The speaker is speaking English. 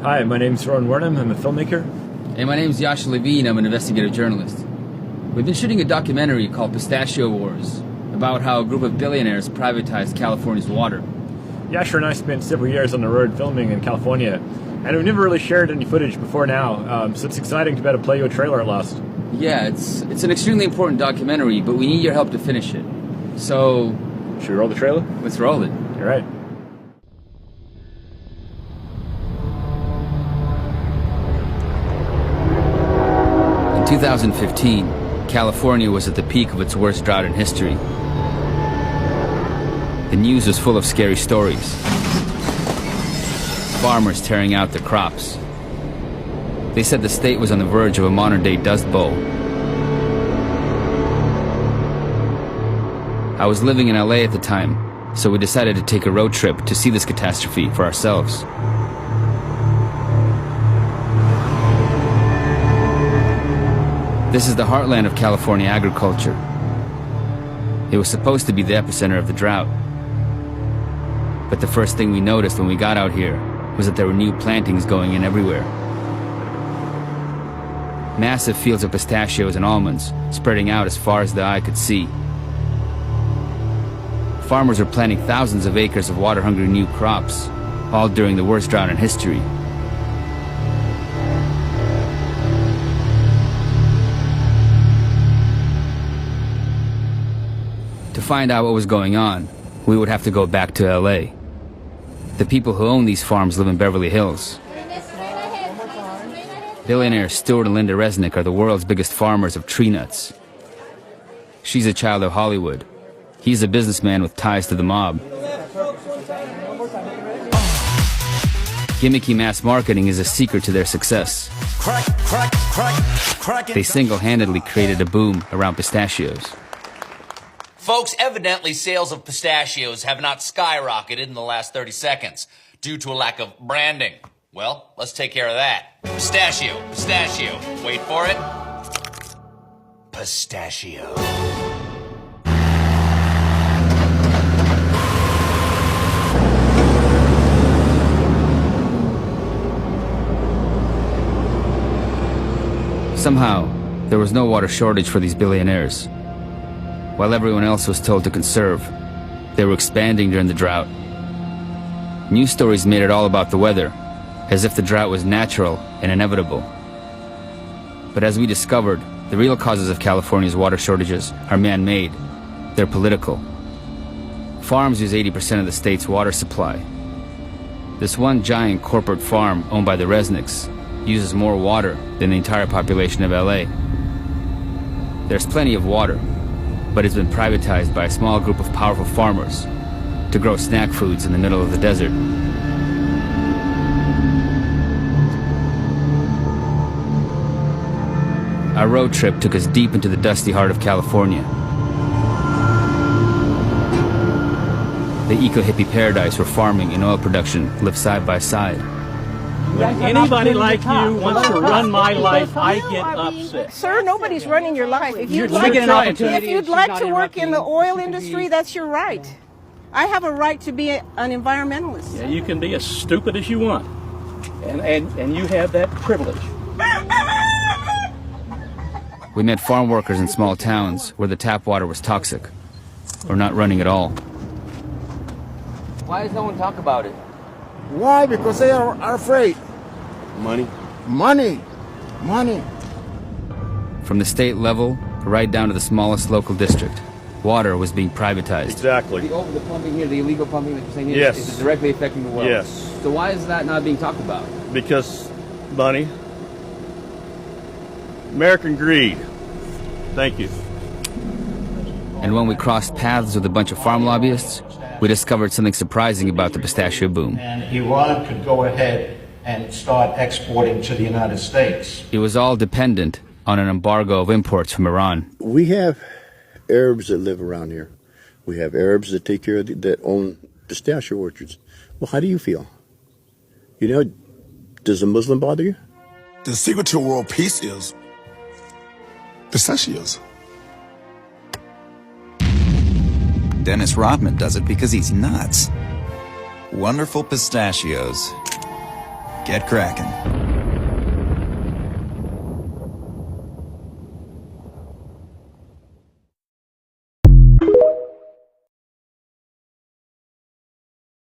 Hi, my name's Ron Wernham. I'm a filmmaker. Hey, my name's Yash Levine. I'm an investigative journalist. We've been shooting a documentary called Pistachio Wars about how a group of billionaires privatized California's water. Yasher and I spent several years on the road filming in California, and we've never really shared any footage before now, so it's exciting to be able to play you a trailer at last. Yeah, it's an extremely important documentary, but we need your help to finish it. So... Should we roll the trailer? Let's roll it. All right. In 2015, California was at the peak of its worst drought in history. The news was full of scary stories. Farmers tearing out their crops. They said the state was on the verge of a modern-day Dust Bowl. I was living in LA at the time, so we decided to take a road trip to see this catastrophe for ourselves. This is the heartland of California agriculture. It was supposed to be the epicenter of the drought. But the first thing we noticed when we got out here was that there were new plantings going in everywhere. Massive fields of pistachios and almonds spreading out as far as the eye could see. Farmers were planting thousands of acres of water-hungry new crops, all during the worst drought in history. To find out what was going on, we would have to go back to LA. The people who own these farms live in Beverly Hills. Billionaires Stuart and Linda Resnick are the world's biggest farmers of tree nuts. She's a child of Hollywood. He's a businessman with ties to the mob. Gimmicky mass marketing is a secret to their success. They single-handedly created a boom around pistachios. Folks, evidently sales of pistachios have not skyrocketed in the last 30 seconds due to a lack of branding. Well, let's take care of that. Pistachio, pistachio. Wait for it. Pistachio. Somehow, there was no water shortage for these billionaires. While everyone else was told to conserve, they were expanding during the drought. News stories made it all about the weather, as if the drought was natural and inevitable. But as we discovered, the real causes of California's water shortages are man-made. They're political. Farms use 80% of the state's water supply. This one giant corporate farm owned by the Resnicks uses more water than the entire population of LA. There's plenty of water, but it's been privatized by a small group of powerful farmers to grow snack foods in the middle of the desert. Our road trip took us deep into the dusty heart of California. The eco-hippie paradise where farming and oil production live side by side. When anybody like you wants to run my life, I get upset. Sir, nobody's running your life. If you'd Let me get an like opportunity. to work in the oil industry, that's your right. I have a right to be an environmentalist. Yeah, you can be as stupid as you want, and you have that privilege. We met farm workers in small towns where the tap water was toxic, or not running at all. Why does no one talk about it? Why? Because they are afraid. Money. Money. Money. From the state level right down to the smallest local district, water was being privatized. Exactly. The pumping here, the illegal pumping that you're saying here, Yes. is directly affecting the well. Yes. So why is that not being talked about? Because money. American greed. Thank you. And when we crossed paths with a bunch of farm lobbyists, we discovered something surprising about the pistachio boom. And Iran could go ahead and start exporting to the United States. It was all dependent on an embargo of imports from Iran. We have Arabs that live around here. We have Arabs that take care of that own pistachio orchards. Well, how do you feel? You know, does a Muslim bother you? The secret to world peace is pistachios. Dennis Rodman does it because he's nuts. Wonderful pistachios. get cracking.